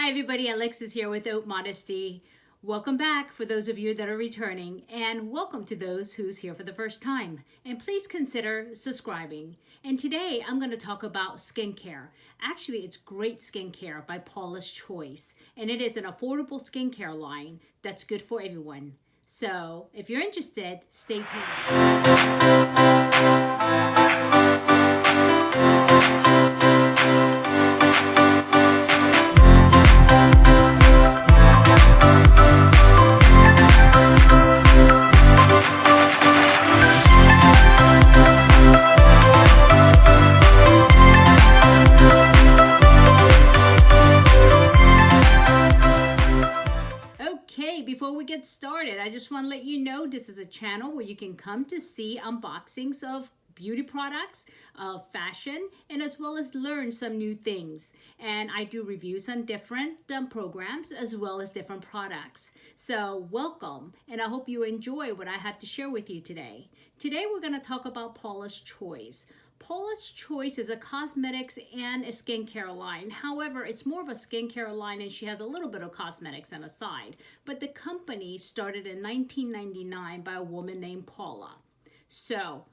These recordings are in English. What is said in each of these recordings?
Hi everybody, Alexis here with Haute Modesty. Welcome back for those of you that are returning, and welcome to those who's here for the first time. And please consider subscribing. And today I'm going to talk about skincare. Actually, it's great skincare by Paula's Choice, and it is an affordable skincare line that's good for everyone. So if you're interested, stay tuned. Before we get started, I just want to let you know this is a channel where you can come to see unboxings of beauty products, of fashion, and as well as learn some new things. And I do reviews on different programs as well as different products. So welcome, and I hope you enjoy what I have to share with you today. Today we're going to talk about Paula's Choice. Paula's Choice is a cosmetics and a skincare line. However, it's more of a skincare line and she has a little bit of cosmetics on the side. But the company started in 1999 by a woman named Paula. So,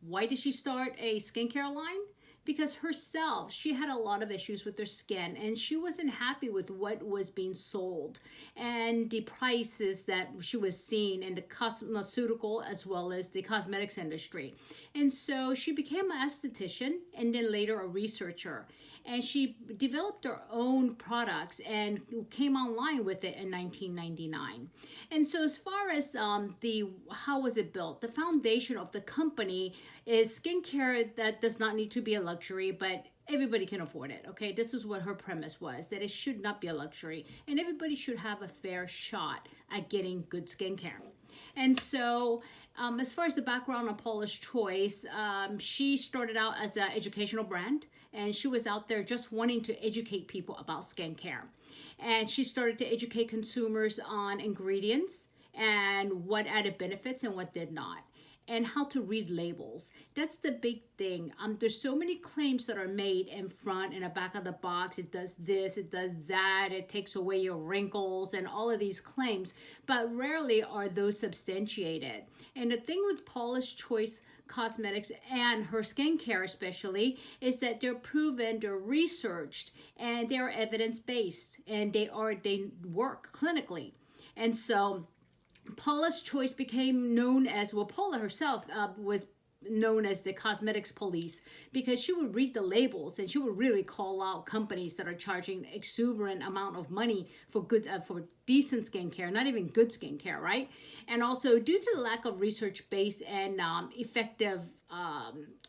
why did she start a skincare line? Because herself, she had a lot of issues with her skin and she wasn't happy with what was being sold and the prices that she was seeing in the cosmeceutical as well as the cosmetics industry. And so she became an esthetician and then later a researcher. And she developed her own products and came online with it in 1999. And so as far as how was it built, the foundation of the company is skincare that does not need to be a luxury, but everybody can afford it, okay? This is what her premise was, that it should not be a luxury and everybody should have a fair shot at getting good skincare. And so as far as the background on Paula's Choice, she started out as an educational brand. And she was out there just wanting to educate people about skincare. And she started to educate consumers on ingredients and what added benefits and what did not. And how to read labels. That's the big thing. There's so many claims that are made in front and the back of the box. It does this, it does that, it takes away your wrinkles and all of these claims. But rarely are those substantiated. And the thing with Paula's Choice cosmetics and her skincare especially is that they're proven, they're researched, and they're evidence-based, and they work clinically. And so Paula's Choice became known as, well, Paula herself was known as the cosmetics police because she would read the labels and she would really call out companies that are charging exuberant amount of money for for decent skincare, not even good skincare, right? And also due to the lack of research-based and effective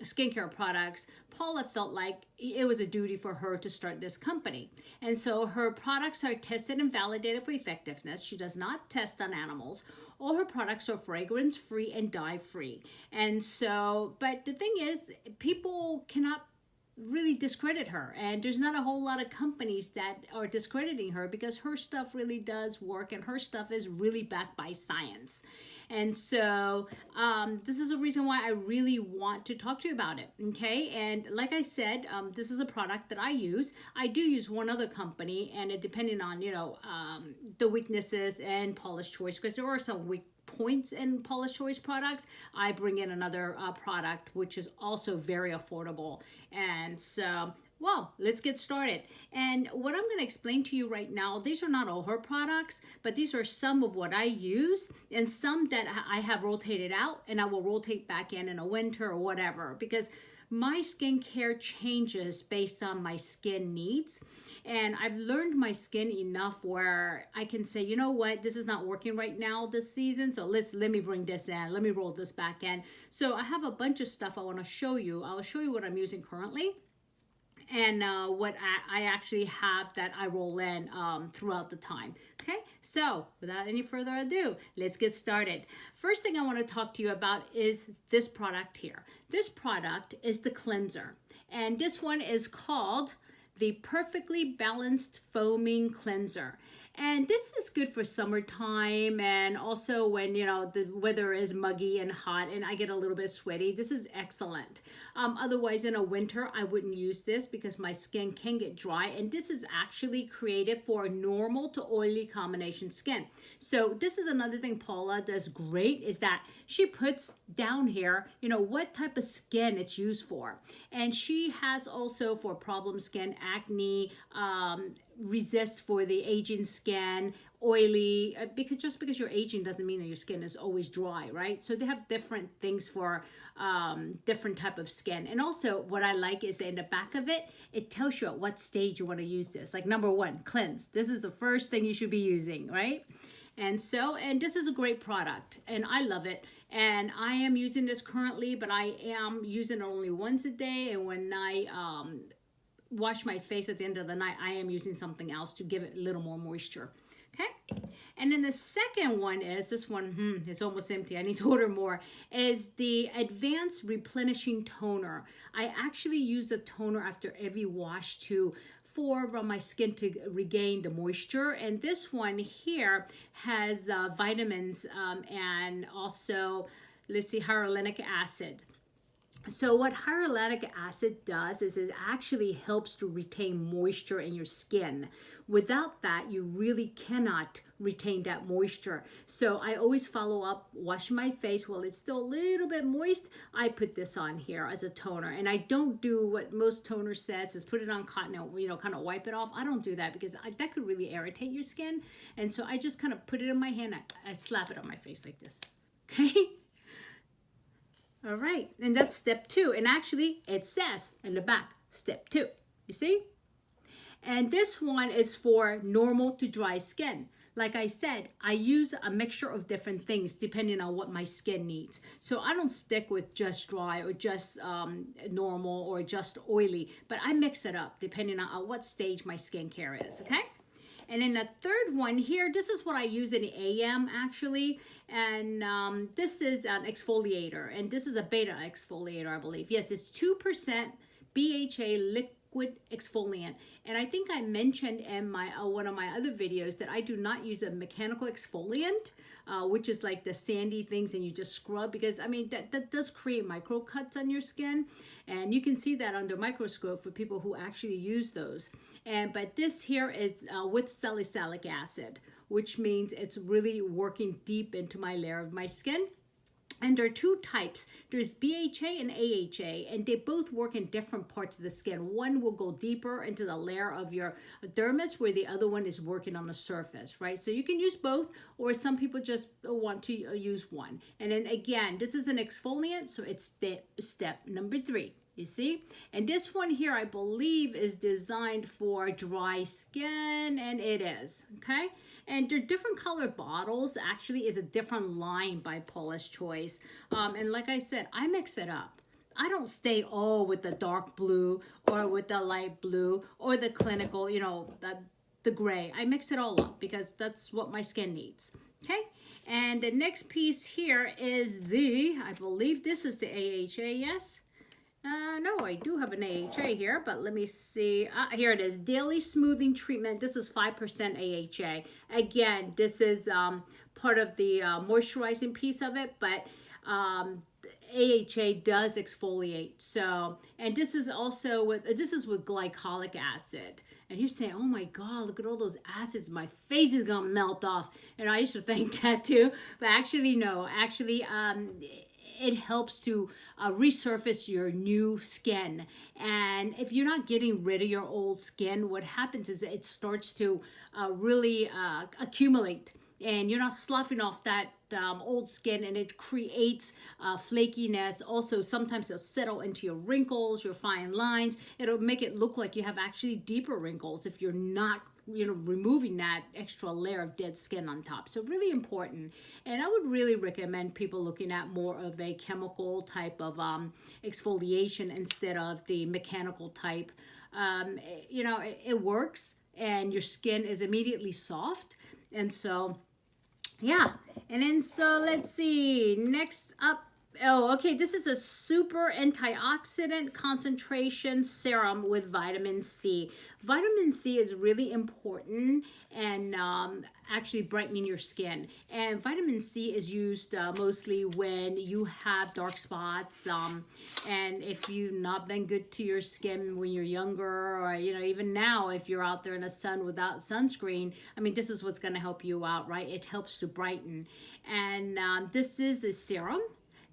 skincare products, Paula felt like it was a duty for her to start this company. And so her products are tested and validated for effectiveness. She does not test on animals. All her products are fragrance-free and dye-free. And so, but the thing is, people cannot really discredit her, and there's not a whole lot of companies that are discrediting her because her stuff really does work and her stuff is really backed by science. And so this is a reason why I really want to talk to you about it, okay? And like I said, this is a product that I use. I do use one other company, and it depending on, you know, the weaknesses and Paula's Choice, because there are some weak points in Paula's Choice products, I bring in another product which is also very affordable. And so, well, let's get started. And what I'm going to explain to you right now, these are not all her products, but these are some of what I use and some that I have rotated out and I will rotate back in a winter or whatever, because my skincare changes based on my skin needs. And I've learned my skin enough where I can say, you know what, this is not working right now this season, so let me bring this in, let me roll this back in. So I have a bunch of stuff I want to show you. I'll show you what I'm using currently and what I actually have that I roll in throughout the time. Okay, so without any further ado, let's get started. First thing I want to talk to you about is this product here. This product is the cleanser, and this one is called the Perfectly Balanced Foaming Cleanser. And this is good for summertime, and also when, you know, the weather is muggy and hot and I get a little bit sweaty. This is excellent. Otherwise, in a winter, I wouldn't use this because my skin can get dry. And this is actually created for normal to oily combination skin. So this is another thing Paula does great, is that she puts down here, you know, what type of skin it's used for. And she has also for problem skin, acne, resist for the aging skin, oily, because just because you're aging doesn't mean that your skin is always dry, right? So they have different things for different type of skin. And also what I like is that in the back of it, it tells you at what stage you want to use this. Like number 1, cleanse. This is the first thing you should be using, right? And this is a great product and I love it. And I am using this currently, but I am using it only once a day. And when I wash my face at the end of the night, I am using something else to give it a little more moisture. Okay. And then the second one is this one, it's almost empty. I need to order more, is the Advanced Replenishing Toner. I actually use a toner after every wash for my skin to regain the moisture. And this one here has vitamins and also, let's see, hyaluronic acid. So what hyaluronic acid does is it actually helps to retain moisture in your skin. Without that, you really cannot retain that moisture. So I always follow up, wash my face while it's still a little bit moist. I put this on here as a toner. And I don't do what most toner says, is put it on cotton and, you know, kind of wipe it off. I don't do that because that could really irritate your skin. And so I just kind of put it in my hand. I slap it on my face like this. Okay. All right, and that's step 2. And actually, it says in the back, step 2. You see? And this one is for normal to dry skin. Like I said, I use a mixture of different things depending on what my skin needs. So I don't stick with just dry or just normal or just oily, but I mix it up depending on what stage my skincare is, okay? And then the third one here, this is what I use in the AM actually. And this is an exfoliator. And this is a beta exfoliator, I believe. Yes, it's 2% BHA liquid exfoliant. And I think I mentioned in my one of my other videos that I do not use a mechanical exfoliant, which is like the sandy things and you just scrub, because I mean that does create micro cuts on your skin, and you can see that under microscope for people who actually use those. But this here is with salicylic acid, which means it's really working deep into my layer of my skin. And there are 2 types. There's BHA and AHA, and they both work in different parts of the skin. One will go deeper into the layer of your dermis, where the other one is working on the surface, right? So you can use both, or some people just want to use one. And then again, this is an exfoliant, so it's step number 3. You see? And this one here, I believe, is designed for dry skin, and it is, okay? And they're different colored bottles. Actually, is a different line by Paula's Choice. And like I said, I mix it up. I don't stay all with the dark blue or with the light blue or the clinical, you know, the gray. I mix it all up because that's what my skin needs, okay? And the next piece here is I believe this is the AHA, yes? No, I do have an AHA here, but let me see. Here it is, Daily Smoothing Treatment. This is 5% AHA. Again, this is part of the moisturizing piece of it, but AHA does exfoliate. So, and this is also with glycolic acid. And you're saying, oh my God, look at all those acids. My face is gonna melt off. And I used to think that too, but actually no. Actually, it helps to resurface your new skin. And if you're not getting rid of your old skin, what happens is it starts to really accumulate, and you're not sloughing off that old skin, and it creates flakiness. Also, sometimes it'll settle into your wrinkles, your fine lines. It'll make it look like you have actually deeper wrinkles if you're not, you know, removing that extra layer of dead skin on top. So really important. And I would really recommend people looking at more of a chemical type of exfoliation instead of the mechanical type. You know, it works, and your skin is immediately soft. And so, yeah. And then so let's see, next up Oh, okay. This is a super antioxidant concentration serum with vitamin C. Vitamin C is really important and actually brightening your skin. And vitamin C is used mostly when you have dark spots. And if you've not been good to your skin when you're younger, or even now, if you're out there in the sun without sunscreen, I mean, this is what's going to help you out, right? It helps to brighten. And this is a serum.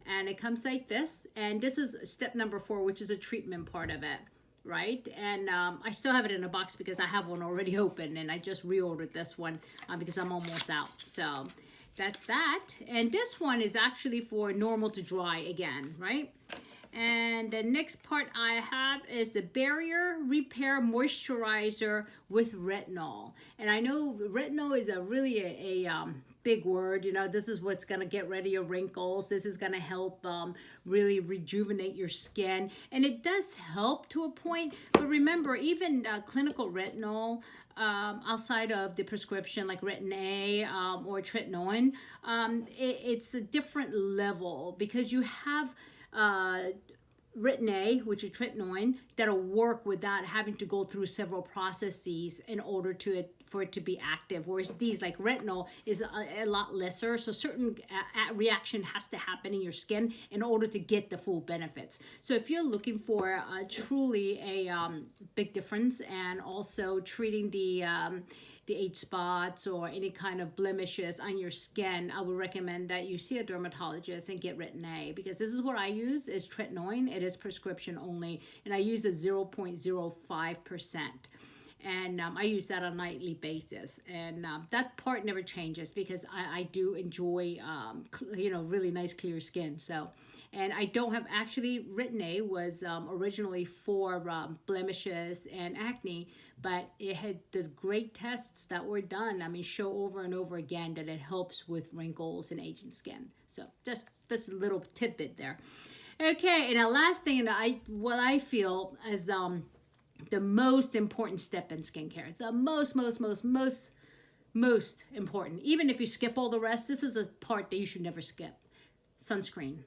And it comes like this, and this is step number 4, which is a treatment part of it, right? And I still have it in a box because I have one already open, and I just reordered this one because I'm almost out. So that's that. And this one is actually for normal to dry again, right? And the next part I have is the Barrier Repair Moisturizer with Retinol. And I know retinol is really a big word. This is what's going to get rid of your wrinkles. This is going to help really rejuvenate your skin. And it does help to a point. But remember, even clinical retinol, outside of the prescription like Retin A or tretinoin, it's a different level because you have Retin A, which is tretinoin, that'll work without having to go through several processes in order for it to be active. Whereas these, like retinol, is a lot lesser. So certain reaction has to happen in your skin in order to get the full benefits. So if you're looking for truly a big difference and also treating the age spots or any kind of blemishes on your skin, I would recommend that you see a dermatologist and get Retin A, because this is what I use is tretinoin. It is prescription only, and I use a 0.05%. And I use that on a nightly basis, and that part never changes because I do enjoy really nice clear skin. So, and I don't have, actually Retin A was originally for blemishes and acne, but it had the great tests that were done, I mean, show over and over again that it helps with wrinkles and aging skin. So just this little tidbit there. Okay, and the last thing that what I feel is the most important step in skincare, the most important. Even if you skip all the rest, this is a part that you should never skip. Sunscreen.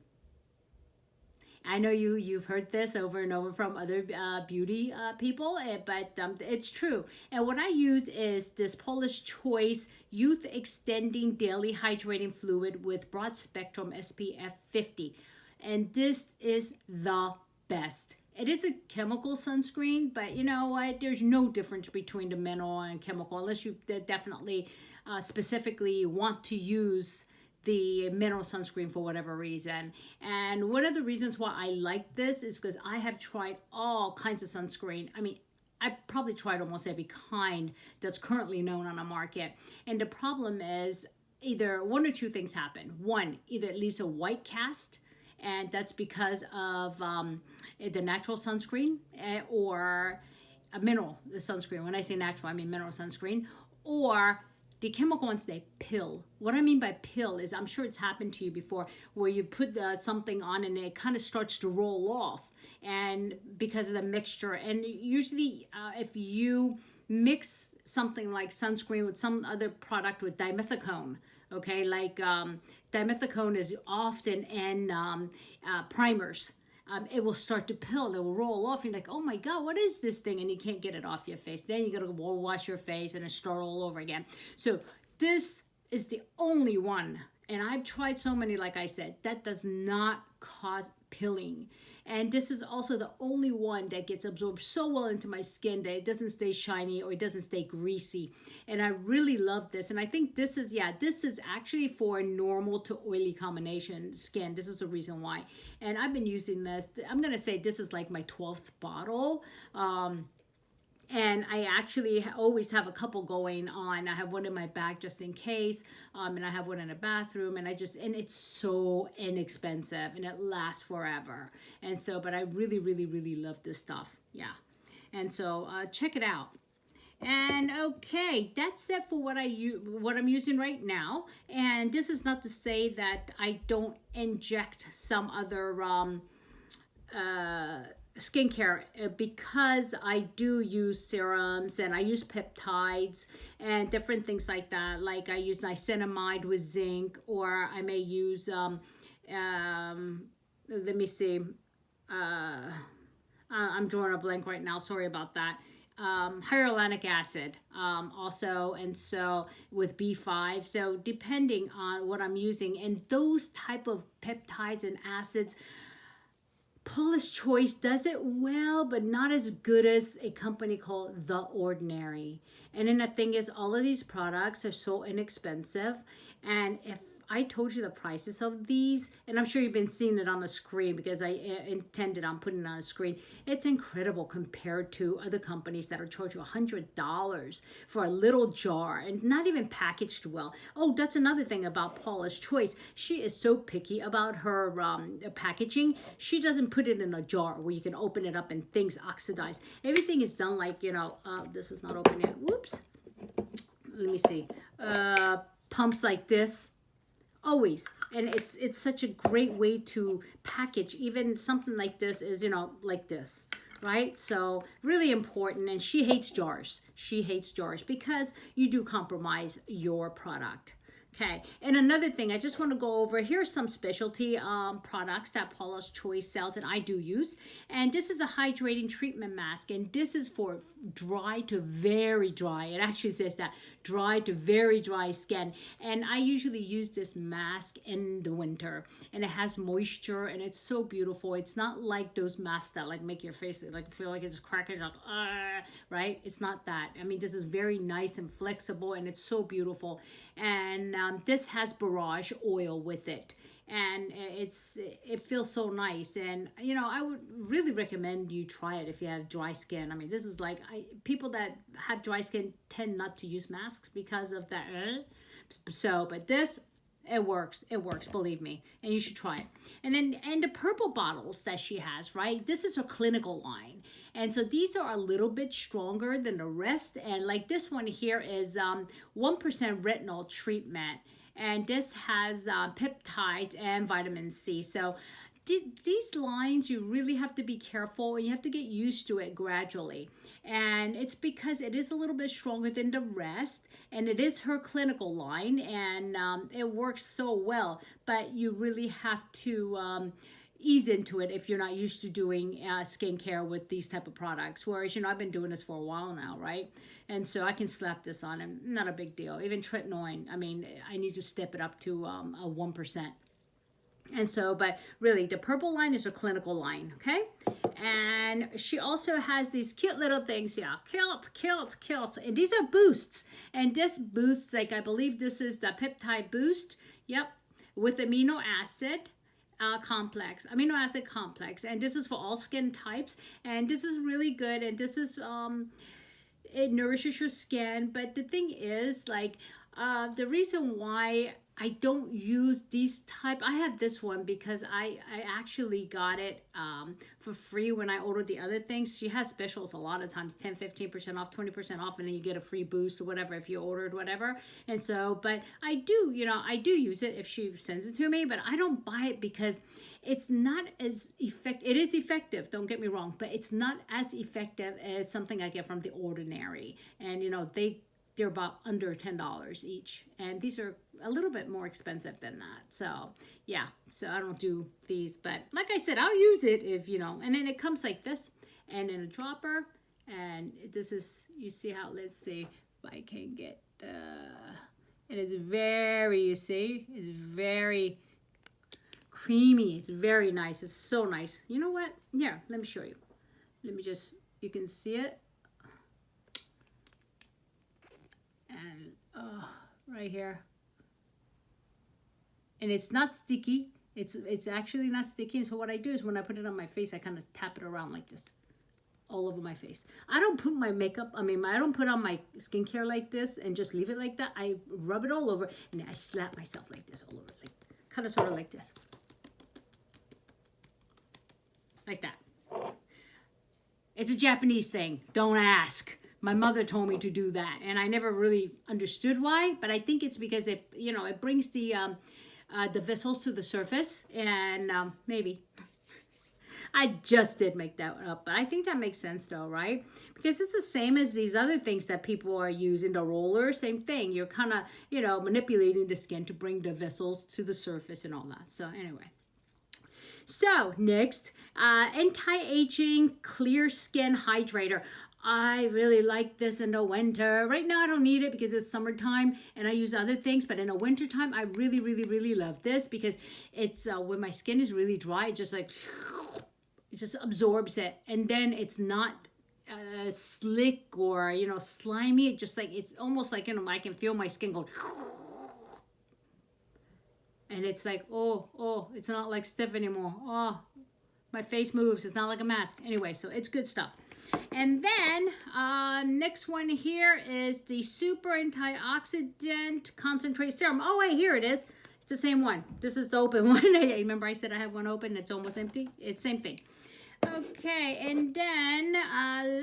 I know you've heard this over and over from other beauty people, but it's true. And what I use is this Paula's Choice Youth Extending Daily Hydrating Fluid with Broad Spectrum SPF 50. And this is the best. It is a chemical sunscreen, but you know what? There's no difference between the mineral and chemical unless you definitely specifically want to use the mineral sunscreen for whatever reason. And one of the reasons why I like this is because I have tried all kinds of sunscreen. I mean, I probably tried almost every kind that's currently known on the market. And the problem is either one or two things happen. One, either it leaves a white cast, and that's because of the natural sunscreen or a mineral sunscreen. When I say natural, I mean mineral sunscreen. Or the chemical ones, they pill. What I mean by pill is, I'm sure it's happened to you before, where you put something on and it kind of starts to roll off, and because of the mixture. And usually if you mix something like sunscreen with some other product with dimethicone, okay, like dimethicone is often in primers. It will start to pill, it will roll off, and you're like, oh my God, what is this thing? And you can't get it off your face. Then you gotta go wash your face and start all over again. So this is the only one, and I've tried so many, like I said, that does not cause pilling. And this is also the only one that gets absorbed so well into my skin that it doesn't stay shiny or it doesn't stay greasy. And I really love this. And I think this is actually for normal to oily combination skin. This is the reason why. And I've been using this. I'm going to say this is like my 12th bottle. And I actually always have a couple going on. I have one in my bag just in case, and I have one in the bathroom, and it's so inexpensive, and it lasts forever. And so, but I really, really, really love this stuff. Yeah. And so check it out. And okay, that's it for what I'm using right now. And this is not to say that I don't inject some other skincare, because I do use serums and I use peptides and different things like that. Like I use niacinamide with zinc, or I may use let me see. I'm drawing a blank right now. Sorry about that. Hyaluronic acid also, and so with B5. So depending on what I'm using and those type of peptides and acids, Paula's Choice does it well, but not as good as a company called The Ordinary. And then the thing is, all of these products are so inexpensive, and if I told you the prices of these, and I'm sure you've been seeing it on the screen because I intended on putting it on the screen. It's incredible compared to other companies that are charging $100 for a little jar and not even packaged well. Oh, that's another thing about Paula's Choice. She is so picky about her packaging. She doesn't put it in a jar where you can open it up and things oxidize. Everything is done like, you know, this is not open yet. Whoops. Let me see. Pumps like this. Always. And it's such a great way to package. Even something like this is, you know, like this, right? So really important. And she hates jars. She hates jars because you do compromise your product. Okay, and another thing I just want to go over, here are some specialty products that Paula's Choice sells and I do use. And this is a hydrating treatment mask, and this is for dry to very dry. It actually says that, dry to very dry skin. And I usually use this mask in the winter, and it has moisture and it's so beautiful. It's not like those masks that like make your face like feel like it's cracking up, right? It's not that. I mean, this is very nice and flexible, and it's so beautiful. And this has Borage Oil with it, and it feels so nice. And you know, I would really recommend you try it if you have dry skin. I mean, this is like, people that have dry skin tend not to use masks because of that. So, but this, it works, believe me, and you should try it. And then, and the purple bottles that she has, right? This is her clinical line. And so these are a little bit stronger than the rest. And like this one here is 1% retinol treatment. And this has peptides and vitamin C. So these lines, you really have to be careful, and you have to get used to it gradually. And it's because it is a little bit stronger than the rest, and it is her clinical line, and it works so well. But you really have to ease into it if you're not used to doing skincare with these type of products. Whereas, you know, I've been doing this for a while now, right? And so I can slap this on, and not a big deal. Even tretinoin, I mean, I need to step it up to a 1%. And so, but really, the purple line is a clinical line, okay? And she also has these cute little things here. Cute. And these are boosts. And this boosts, like, I believe this is the peptide boost. Yep. With amino acid complex. And this is for all skin types. And this is really good. And this is, it nourishes your skin. But the thing is, like, the reason why I don't use these type, I have this one because I actually got it for free when I ordered the other things. She has specials a lot of times, 10, 15% off, 20% off, and then you get a free boost or whatever if you ordered whatever. And so, but I do, you know, I do use it if she sends it to me, but I don't buy it because it's not as effective. It is effective, don't get me wrong, but it's not as effective as something I get from The Ordinary. And, you know, they're about under $10 each, and these are a little bit more expensive than that. So yeah, so I don't do these, but like I said, I'll use it if, you know. And then it comes like this, and in a dropper, and this is, you see how, let's see if I can get it is very, you see, it's very creamy. It's very nice. It's so nice. You know what, here, let me show you. Let me just, you can see it. And right here, and it's not sticky. It's actually not sticky. And so what I do is when I put it on my face, I kind of tap it around like this all over my face. I don't put my makeup, I don't put on my skincare like this and just leave it like that. I rub it all over, and then I slap myself like this all over, like kind of sort of like this, like that. It's a Japanese thing, don't ask. My mother told me to do that, and I never really understood why, but I think it's because it, you know, it brings the vessels to the surface, and maybe. I just did make that up, but I think that makes sense though, right? Because it's the same as these other things that people are using, the roller, same thing. You're kind of, you know, manipulating the skin to bring the vessels to the surface and all that. So anyway, So next, Anti-Aging Clear Skin Hydrator. I really like this in the winter. Right now I don't need it because it's summertime and I use other things, but in the wintertime I really love this because it's when my skin is really dry, it just like it just absorbs it, and then it's not slick or slimy. It just like it's almost like I can feel my skin go, and it's like oh, it's not like stiff anymore. Oh, my face moves. It's not like a mask. Anyway, so it's good stuff. And then next one here is the Super Antioxidant Concentrate Serum. Oh wait, here it is. It's the same one. This is the open one. Remember I said I have one open and it's almost empty? It's same thing. Okay, and then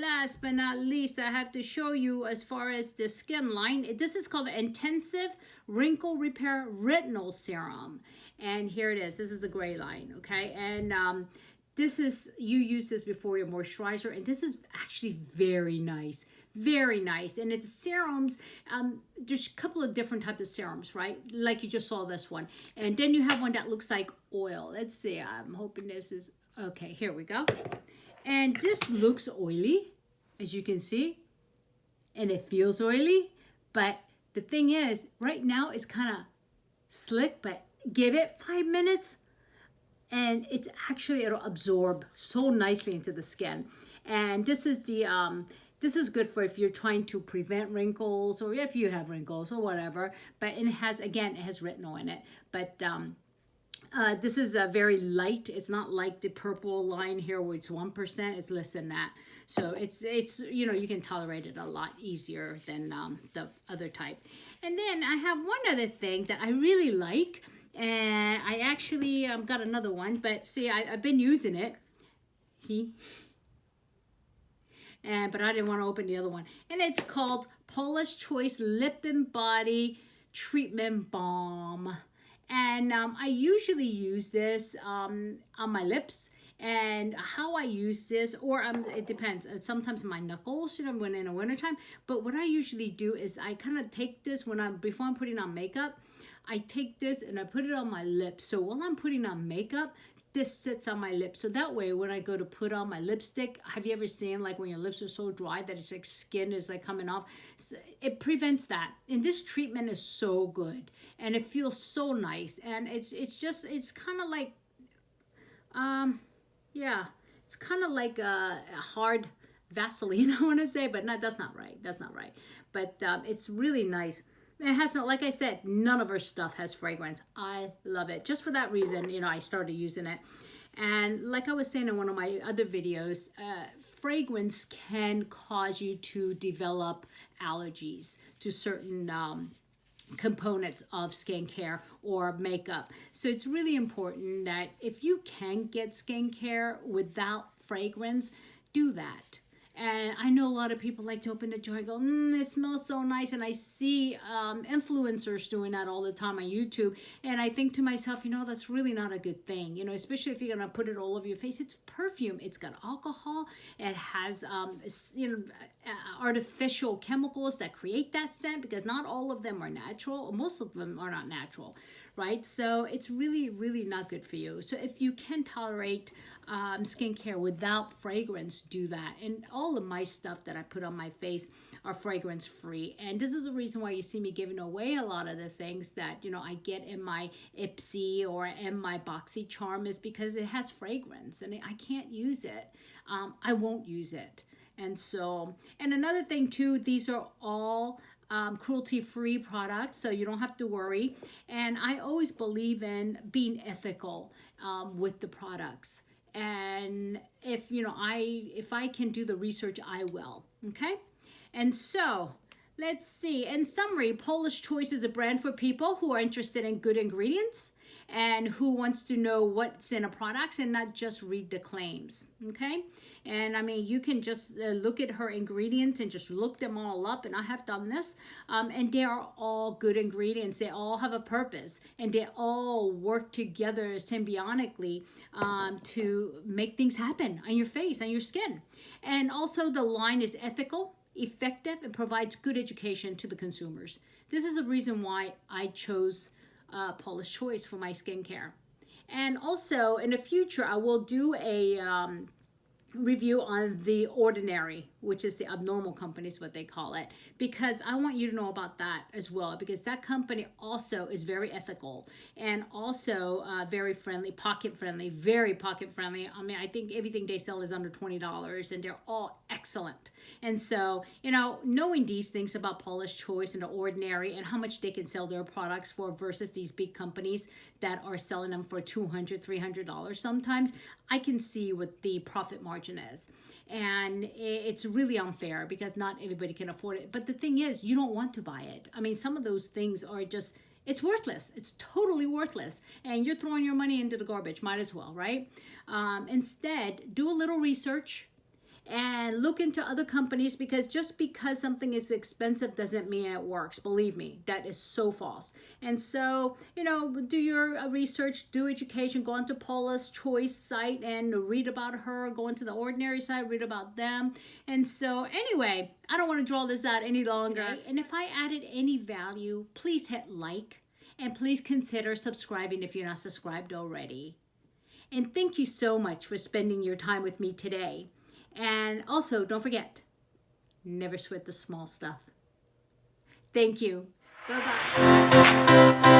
last but not least, I have to show you as far as the skin line. This is called Intensive Wrinkle Repair Retinol Serum. And here it is. This is the gray line, okay? And this is, you use this before your moisturizer, and this is actually very nice. Very nice. And it's serums. There's a couple of different types of serums, right? Like you just saw this one. And then you have one that looks like oil. Let's see. I'm hoping this is... Okay, here we go. And this looks oily, as you can see. And it feels oily. But the thing is, right now it's kind of slick, but give it 5 minutes and it's actually, it'll absorb so nicely into the skin. And this is the this is good for if you're trying to prevent wrinkles or if you have wrinkles or whatever. But it has, again, it has retinol in it. But this is a very light. It's not like the purple line here where it's 1%. It's less than that. So it's you can tolerate it a lot easier than the other type. And then I have one other thing that I really like. And I actually got another one. But see, I've been using it. But I didn't want to open the other one. And it's called Paula's Choice Lip and Body Treatment Balm. And I usually use this on my lips. And how I use this, or it depends. Sometimes my knuckles, when in the wintertime. But what I usually do is I kind of take this before I'm putting on makeup. I take this and I put it on my lips. So while I'm putting on makeup, this sits on my lips. So that way, when I go to put on my lipstick, have you ever seen like when your lips are so dry that it's like skin is like coming off? It prevents that. And this treatment is so good. And it feels so nice. And it's kind of like, yeah, it's kind of like a hard Vaseline, I want to say, but no, that's not right. That's not right. But it's really nice. It has no, like I said, none of her stuff has fragrance. I love it. Just for that reason, I started using it. And like I was saying in one of my other videos, fragrance can cause you to develop allergies to certain components of skincare or makeup. So it's really important that if you can get skincare without fragrance, do that. And I know a lot of people like to open the jar and go, it smells so nice. And I see influencers doing that all the time on YouTube. And I think to myself, that's really not a good thing. Especially if you're going to put it all over your face. It's perfume. It's got alcohol. It has, artificial chemicals that create that scent because not all of them are natural. Most of them are not natural, right? So it's really, really not good for you. So if you can tolerate skincare without fragrance, do that. And all of my stuff that I put on my face are fragrance free. And this is the reason why you see me giving away a lot of the things that, I get in my Ipsy or in my BoxyCharm is because it has fragrance and I can't use it. I won't use it. And so, and another thing too, these are all cruelty-free products, so you don't have to worry. And I always believe in being ethical with the products. And if I can do the research, I will. Okay. And so let's see. In summary, Paula's Choice is a brand for people who are interested in good ingredients and who wants to know what's in a product and not just read the claims. Okay. And I mean, you can just look at her ingredients and just look them all up. And I have done this. And they are all good ingredients. They all have a purpose. And they all work together symbiotically to make things happen on your face, on your skin. And also the line is ethical, effective, and provides good education to the consumers. This is a reason why I chose Paula's Choice for my skincare. And also in the future, I will do a review on the Ordinary, which is the abnormal company is what they call it, because I want you to know about that as well, because that company also is very ethical and also very friendly, pocket friendly, very pocket friendly. I mean, I think everything they sell is under $20 and they're all excellent. And so, you know, knowing these things about Paula's Choice and the Ordinary and how much they can sell their products for versus these big companies that are selling them for $200, $300 sometimes, I can see what the profit margin is. And it's really unfair because not everybody can afford it. But the thing is, you don't want to buy it. I mean, some of those things are just, it's worthless. It's totally worthless. And you're throwing your money into the garbage. Might as well, right? Instead, do a little research and look into other companies, because just because something is expensive doesn't mean it works. Believe me, that is so false. And so, you know, do your research, do education, go onto Paula's Choice site and read about her, go into the Ordinary site, read about them. And so anyway, I don't want to draw this out any longer. Today. And if I added any value, please hit like and please consider subscribing if you're not subscribed already. And thank you so much for spending your time with me today. And also, don't forget, never sweat the small stuff. Thank you. Bye-bye.